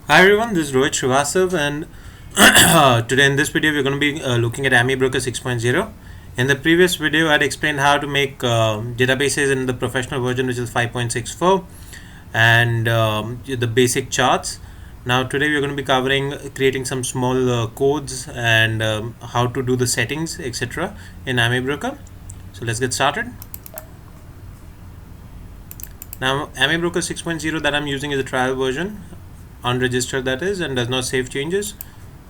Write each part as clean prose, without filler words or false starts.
Hi everyone, this is Rohit Srivastav, and today in this video we're going to be looking at Amibroker 6.0. In the previous video I had explained how to make databases in the professional version, which is 5.64, and the basic charts. Now today we're going to be covering creating some small codes and how to do the settings, etc. in Amibroker. So let's get started. Now Amibroker 6.0 that I'm using is a trial version, unregistered that is, and does not save changes.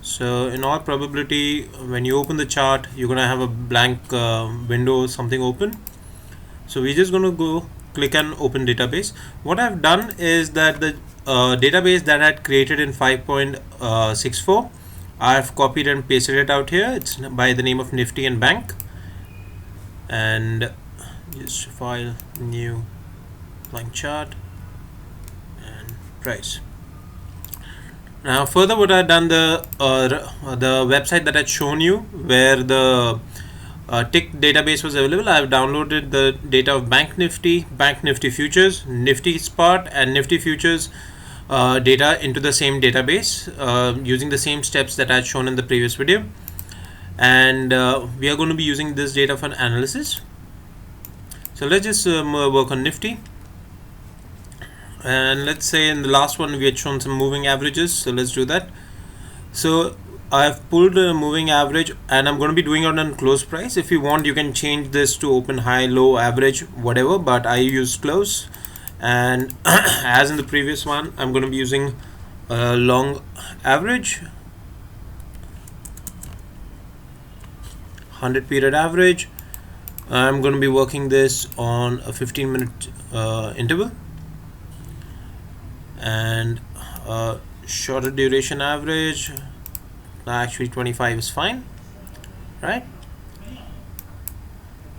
So in all probability, when you open the chart, you're gonna have a blank window, something open. So we're just gonna go click on open database. What I've done is that the database that I had created in 5.64, I've copied and pasted it out here. It's by the name of Nifty and Bank, and just file new blank chart and price. Now further, what I've done, the website that I'd shown you where the tick database was available, I've downloaded the data of Bank Nifty futures, Nifty spot and Nifty futures data into the same database using the same steps that I'd shown in the previous video, and we are going to be using this data for analysis. So let's just work on Nifty. And let's say in the last one we had shown some moving averages, so let's do that. So I've pulled a moving average and I'm going to be doing it on close price. If you want, you can change this to open, high, low, average, whatever, but I use close. And as in the previous one, I'm going to be using a long average, 100 period average. I'm going to be working this on a 15-minute interval, and shorter duration average, actually 25 is fine, right?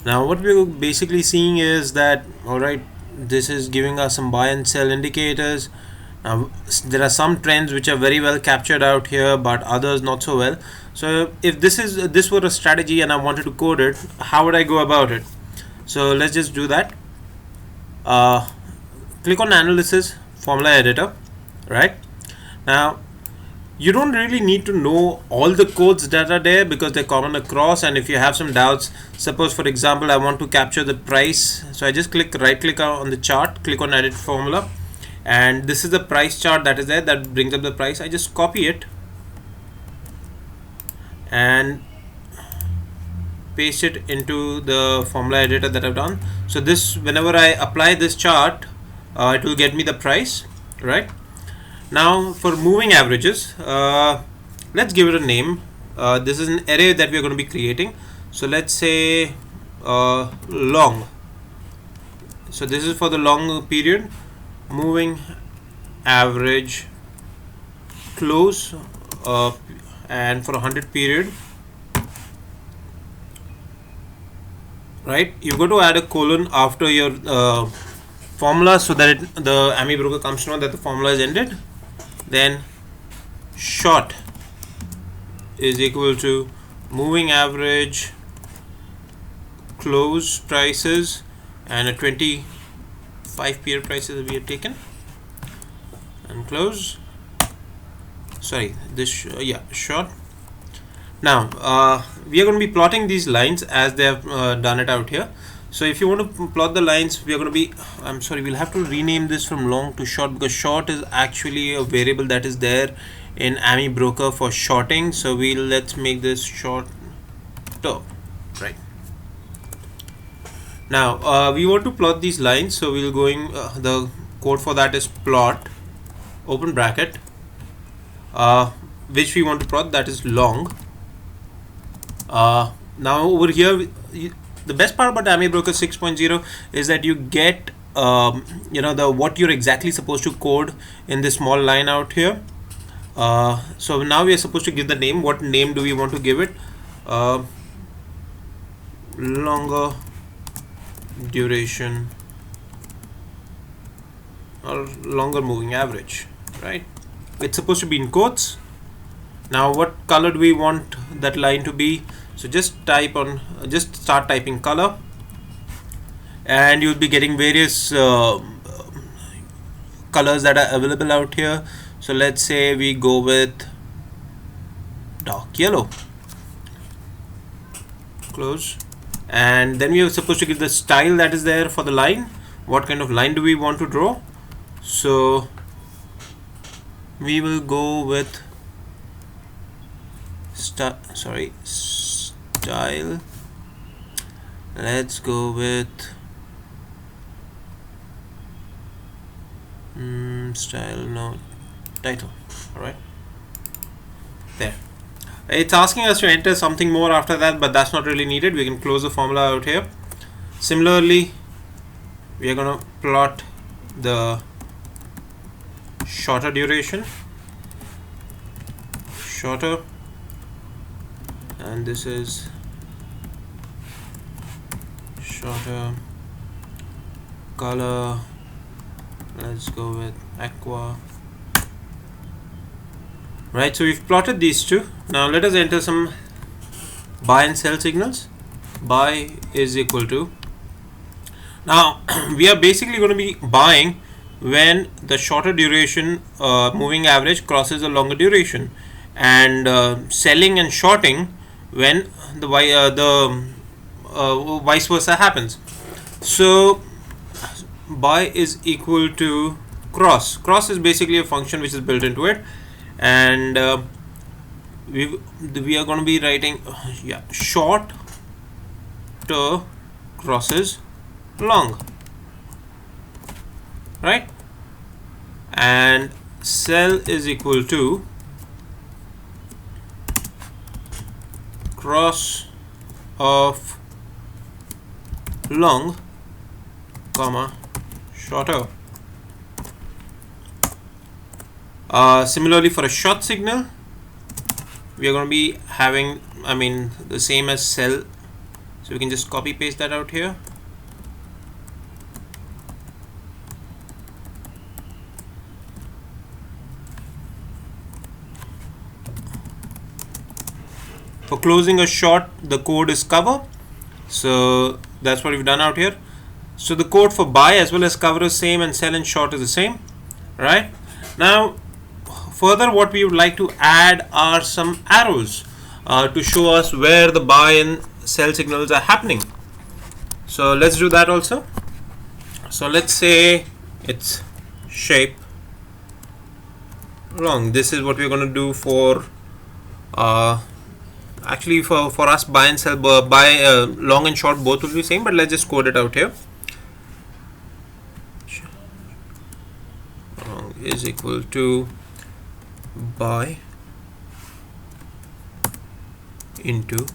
Now what we're basically seeing is that, alright, this is giving us some buy and sell indicators. Now there are some trends which are very well captured out here, but others not so well. So if this were a strategy and I wanted to code it, how would I go about it? So let's just do that. Click on analysis, formula editor. Right now you don't really need to know all the codes that are there because they're common across, and if you have some doubts, suppose for example I want to capture the price, so I just right click on the chart, click on edit formula, and this is the price chart that is there that brings up the price. I just copy it and paste it into the formula editor that I've done. So this, whenever I apply this chart, it will get me the price, right? Now for moving averages, let's give it a name. This is an array that we're going to be creating, so let's say long. So this is for the long period, moving average close, and for 100 period, right? You've got to add a colon after your formula so that the Amibroker comes to know that the formula is ended. Then short is equal to moving average close prices and a 25 period prices we have taken, and close, sorry, this short. Now we are going to be plotting these lines as they have done it out here. So if you want to plot the lines, we are going to be, I'm sorry, we'll have to rename this from long to short, because short is actually a variable that is there in Amibroker for shorting. So let's make this short term, right? Now we want to plot these lines, so we'll going the code for that is plot, open bracket, which we want to plot, that is long. Now over here, the best part about Amibroker 6.0 is that you get what you're exactly supposed to code in this small line out here. So now we are supposed to give the name. What name do we want to give it? Longer duration or longer moving average, right? It's supposed to be in quotes. Now what color do we want that line to be? So just start typing color, and you'll be getting various colors that are available out here. So let's say we go with dark yellow. Close. And then we are supposed to give the style that is there for the line. What kind of line do we want to draw? So we will go with style. Let's go with style, no, title. All right, there. It's asking us to enter something more after that, but that's not really needed. We can close the formula out here. Similarly, we are going to plot the shorter duration, shorter, and this is shorter, color, let's go with aqua. Right, so we've plotted these two. Now let us enter some buy and sell signals. Buy is equal to, now we are basically going to be buying when the shorter duration moving average crosses a longer duration, and selling and shorting when the vice versa happens. So buy is equal to cross. Cross is basically a function which is built into it, and we are going to be writing short to crosses long, right? And sell is equal to cross of long comma shorter. Similarly, for a short signal, we are going to be having, the same as sell. So we can just copy paste that out here. For closing a short, the code is cover. So that's what we've done out here. So the code for buy as well as cover is same, and sell and short is the same, right? Now further, what we would like to add are some arrows to show us where the buy and sell signals are happening. So let's do that also. So let's say it's shape long. This is what we're going to do for actually for us buy and sell, long and short both will be same, but let's just code it out here. Long is equal to buy into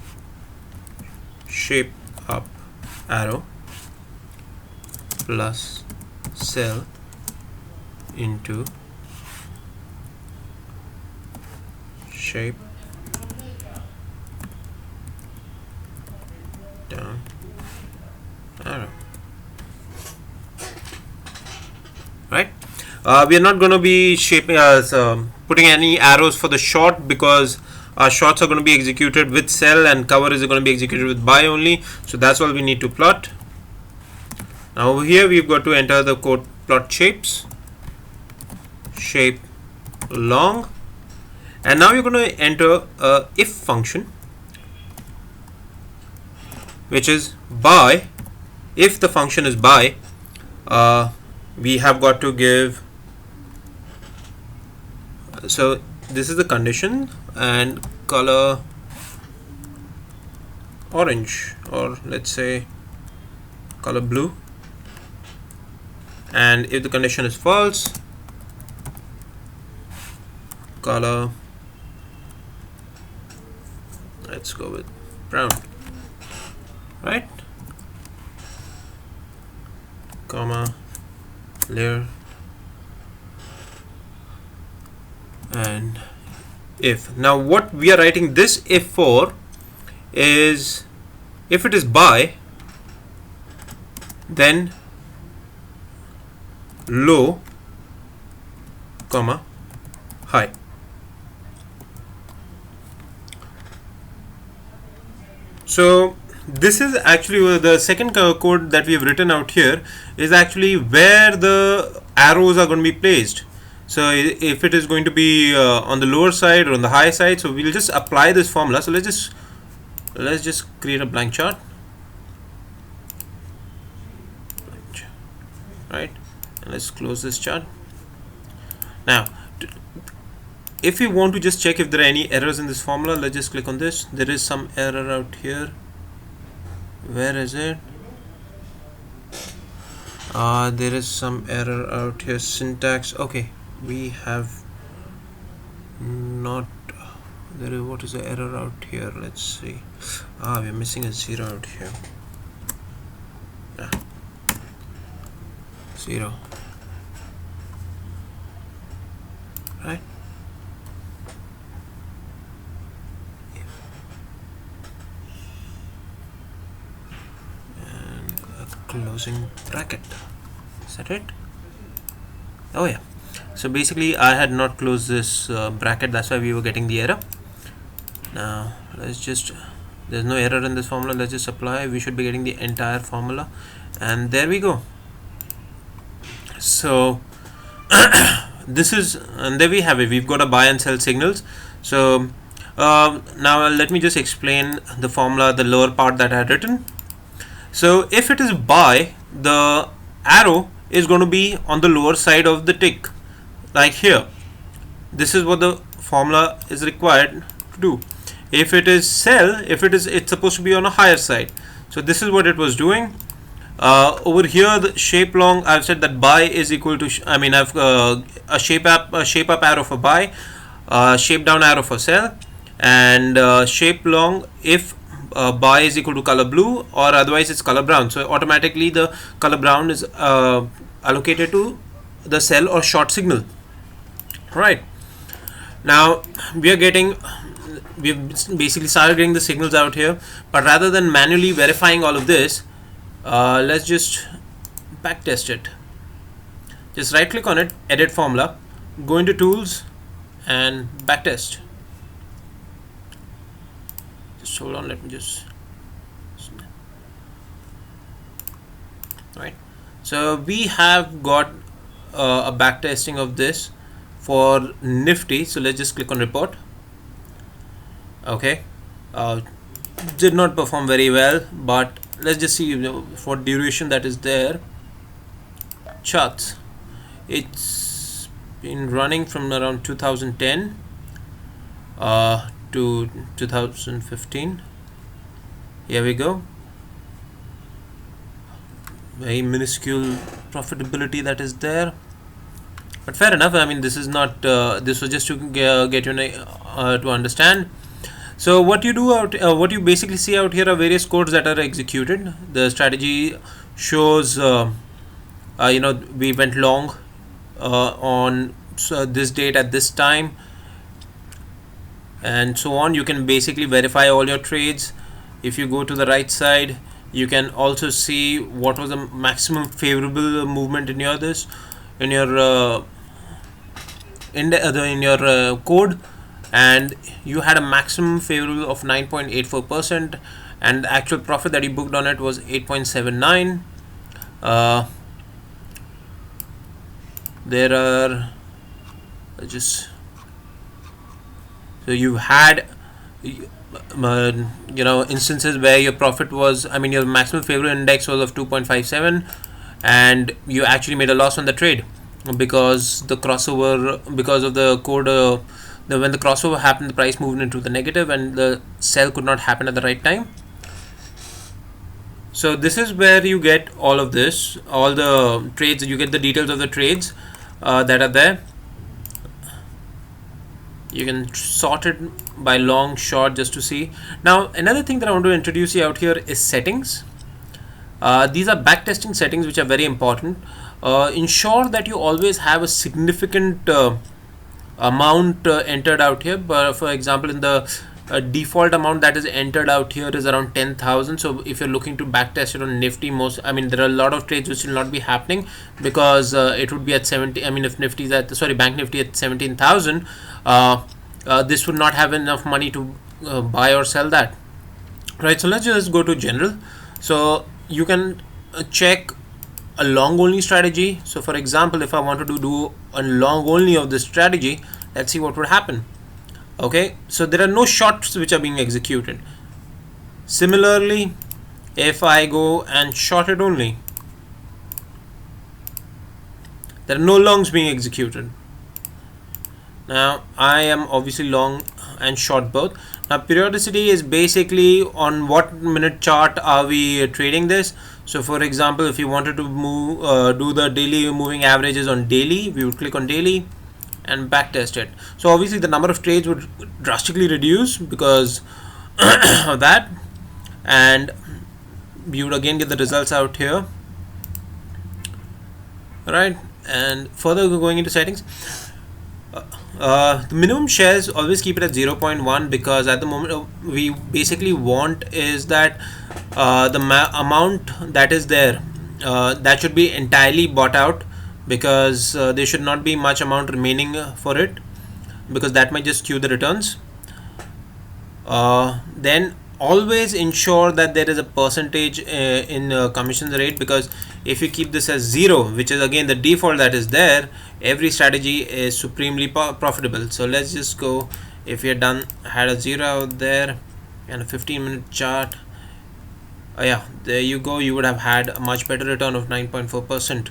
shape up arrow plus sell into shape down arrow. Right? We are not going to be shaping putting any arrows for the short, because our shorts are going to be executed with sell and cover is going to be executed with buy only. So that's all we need to plot. Now over here we've got to enter the code plot shapes, shape long, and now we're going to enter a if function which is buy. If the function is buy, we have got to give, so this is the condition, and color orange, or let's say color blue, and if the condition is false, color, let's go with brown, right, comma layer, and if. Now what we are writing this if for is, if it is buy, then low comma high. So this is actually the second code that we have written out here is actually where the arrows are going to be placed. So if it is going to be on the lower side or on the high side, so we'll just apply this formula. So let's just create a blank chart, right? And let's close this chart. Now if we want to just check if there are any errors in this formula, let's just click on this. There is some error out here. Where is it? There is some error out here. Syntax. Okay, we have not there is, what is the error out here? Let's see. We're missing a 0 out here. 0, right? And a closing bracket. Is that it? Oh yeah. So basically I had not closed this bracket, that's why we were getting the error. Now let's just, there's no error in this formula, let's just apply. We should be getting the entire formula, and there we go. So this is, and there we have it. We've got a buy and sell signals. So now let me just explain the formula, the lower part that I had written. So if it is buy, the arrow is going to be on the lower side of the tick, like here. This is what the formula is required to do. If it is sell, it's supposed to be on a higher side. So this is what it was doing. Over here, the shape long, I've said that buy is equal to I've a shape up arrow for buy, shape down arrow for sell, and shape long if buy is equal to color blue, or otherwise it's color brown. So automatically the color brown is allocated to the sell or short signal. Right now we've basically started getting the signals out here, but rather than manually verifying all of this, let's just backtest it. Just right click on it, edit formula, go into tools and backtest. Just hold on, let me just, right. So we have got a backtesting of this for Nifty. So let's just click on report. Okay, did not perform very well, but let's just see for duration that is there. Charts, it's been running from around 2010 to 2015. Here we go. Very minuscule profitability that is there, but fair enough. I mean, this is not this was just to get you to understand. So what you do out, what you basically see out here are various codes that are executed. The strategy shows, we went long on this date at this time, and so on. You can basically verify all your trades. If you go to the right side, you can also see what was the maximum favorable movement in your code, and you had a maximum favorable of 9.84%, and the actual profit that you booked on it was 8.79. There are just, so you had instances where your profit was, your maximum favorable index was of 2.57, and you actually made a loss on the trade because the crossover, because of the code, when the crossover happened, the price moved into the negative and the sell could not happen at the right time. So this is where you get all of this, all the trades. You get the details of the trades that are there. You can sort it by long, short, just to see. Now another thing that I want to introduce you out here is settings. These are backtesting settings which are very important. Ensure that you always have a significant amount entered out here. But for example, in the default amount that is entered out here is around 10,000. So if you're looking to backtest it on Nifty, there are a lot of trades which will not be happening because it would be at 70. If Nifty is at, Bank Nifty at 17,000, this would not have enough money to buy or sell that, right? So let's just go to general. So you can check a long only strategy. So for example, if I wanted to do a long only of this strategy, let's see what would happen. Okay, so there are no shorts which are being executed. Similarly, if I go and short it only, there are no longs being executed. Now I am obviously long and short both. Now periodicity is basically on what minute chart are we trading this. So for example, if you wanted to move do the daily moving averages on daily, we would click on daily and backtest it. So obviously the number of trades would drastically reduce because of that, and you would again get the results out here, right? And further going into settings, the minimum shares, always keep it at 0.1, because at the moment we basically want is that the amount that is there, that should be entirely bought out, because there should not be much amount remaining for it, because that might just skew the returns. Then always ensure that there is a percentage in commissions rate, because if you keep this as 0, which is again the default that is there, every strategy is supremely profitable. So let's just go, if you're done, had a 0 out there and a 15-minute chart, yeah, there you go, you would have had a much better return of 9.4%.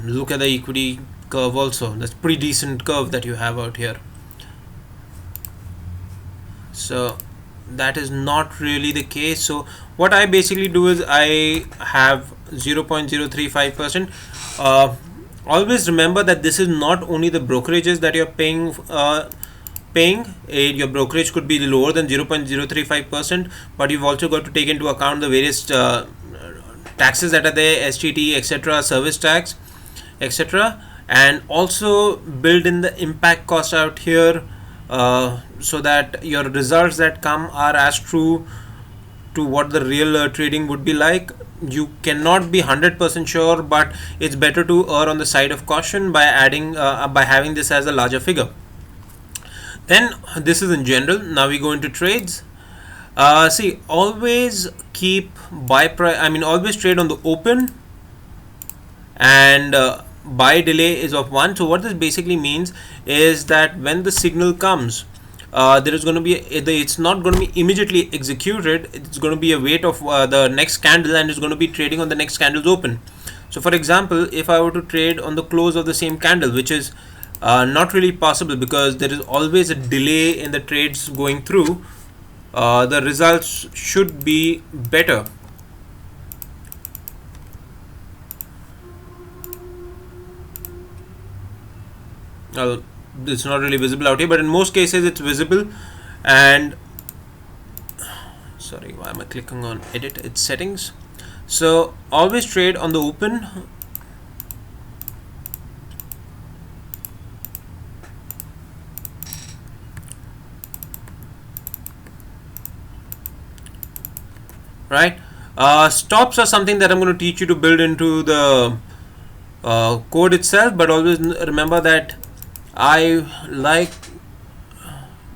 Look at the equity curve also, that's pretty decent curve that you have out here. So that is not really the case. So what I basically do is I have 0.035%. Always remember that this is not only the brokerages that you're paying. Your brokerage could be lower than 0.035%, but you've also got to take into account the various taxes that are there, STT, etc., service tax, etc., and also build in the impact cost out here, so that your results that come are as true to what the real trading would be like. You cannot be 100% sure, but it's better to err on the side of caution by adding by having this as a larger figure. Then this is in general. Now we go into trades. See, always keep buy price, always trade on the open, and buy delay is of 1. So what this basically means is that when the signal comes, there is going to be it's not going to be immediately executed. It's going to be a wait of the next candle, and it's going to be trading on the next candle's open. So for example, if I were to trade on the close of the same candle, which is not really possible because there is always a delay in the trades going through, the results should be better. It's not really visible out here, but in most cases it's visible. And sorry, why am I clicking on edit? It's settings. So always trade on the open. Right, stops are something that I'm going to teach you to build into the code itself, but always remember that I like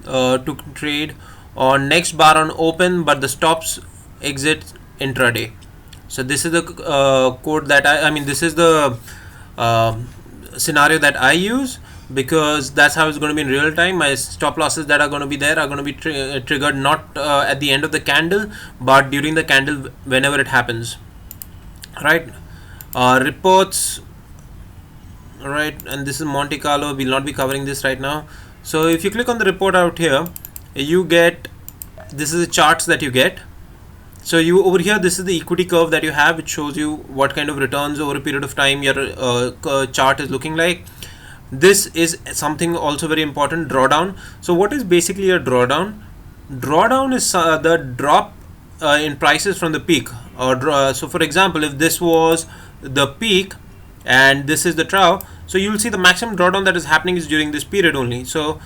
to trade on next bar on open, but the stops exit intraday. So this is the code that this is the scenario that I use, because that's how it's going to be in real time. My stop losses that are going to be there are going to be triggered not at the end of the candle, but during the candle whenever it happens, right? Reports, right, and this is Monte Carlo. We'll not be covering this right now. So if you click on the report out here, you get, this is the charts that you get. So you over here, this is the equity curve that you have, which shows you what kind of returns over a period of time your chart is looking like. This is something also very important, drawdown. So what is basically a drawdown? Drawdown is the drop in prices from the peak. So for example, if this was the peak and this is the trough, so you will see the maximum drawdown that is happening is during this period only. So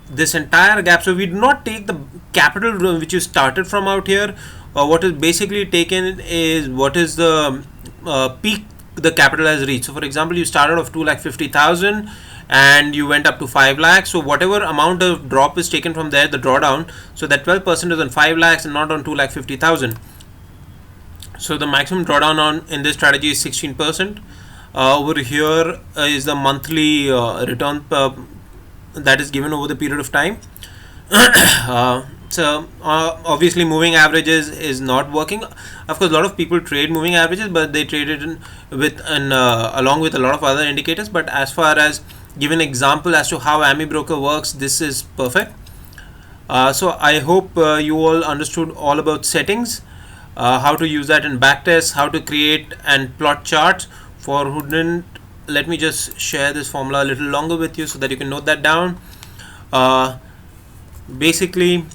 this entire gap, so we do not take the capital which you started from out here. What is basically taken is what is the peak the capital has reached. So for example, you started off 2,50,000 and you went up to 5 lakhs. So whatever amount of drop is taken from there, the drawdown, so that 12% is on 5 lakhs and not on 2,50,000. So the maximum drawdown on in this strategy is 16%. Over here is the monthly return that is given over the period of time. Obviously moving averages is not working. Of course, a lot of people trade moving averages, but they trade it along with a lot of other indicators. But as far as give an example as to how Amibroker works, this is perfect. So I hope you all understood all about settings, how to use that in backtest, how to create and plot charts. For who didn't, let me just share this formula a little longer with you so that you can note that down. Basically,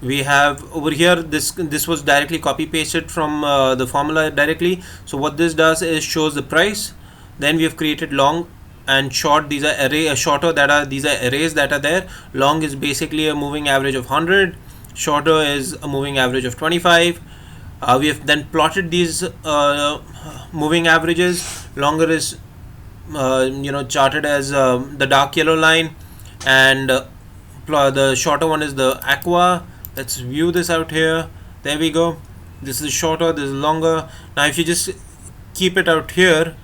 we have over here this was directly copy pasted from the formula directly. So what this does is shows the price. Then we have created long and short. These are shorter, that are these are arrays that are there. Long is basically a moving average of 100. Shorter is a moving average of 25. We have then plotted these moving averages. Longer is charted as the dark yellow line, and the shorter one is the aqua. Let's view this out here. There we go. This is shorter, this is longer. Now if you just keep it out here,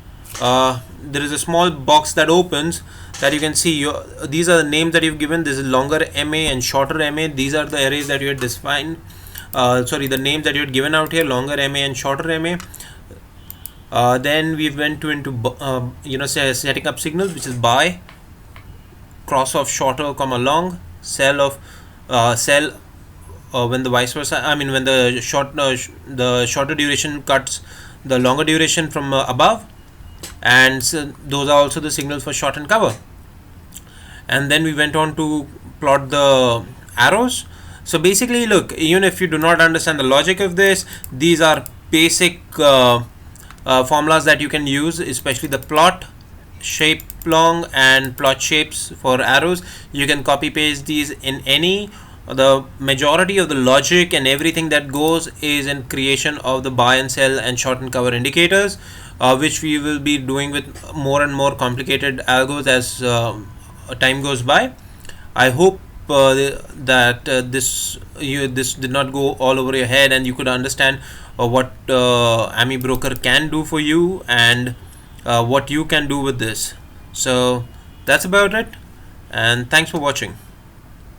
there is a small box that opens that you can see. These are the names that you've given. This is longer MA and shorter MA. These are the arrays that you had defined. The names that you had given out here, longer MA and shorter MA. Then we went into setting up signals, which is buy, cross of shorter comma long, sell of sell when the vice versa. I mean when the shorter duration cuts the longer duration from above, and so those are also the signals for short and cover. And then we went on to plot the arrows. So basically, look, even if you do not understand the logic of this, these are basic formulas that you can use, especially the plot, shape long, and plot shapes for arrows. You can copy paste these in any. The majority of the logic and everything that goes is in creation of the buy and sell and short and cover indicators, which we will be doing with more and more complicated algos as time goes by. I hope that this did not go all over your head and you could understand what Amibroker can do for you and what you can do with this. So that's about it, and thanks for watching.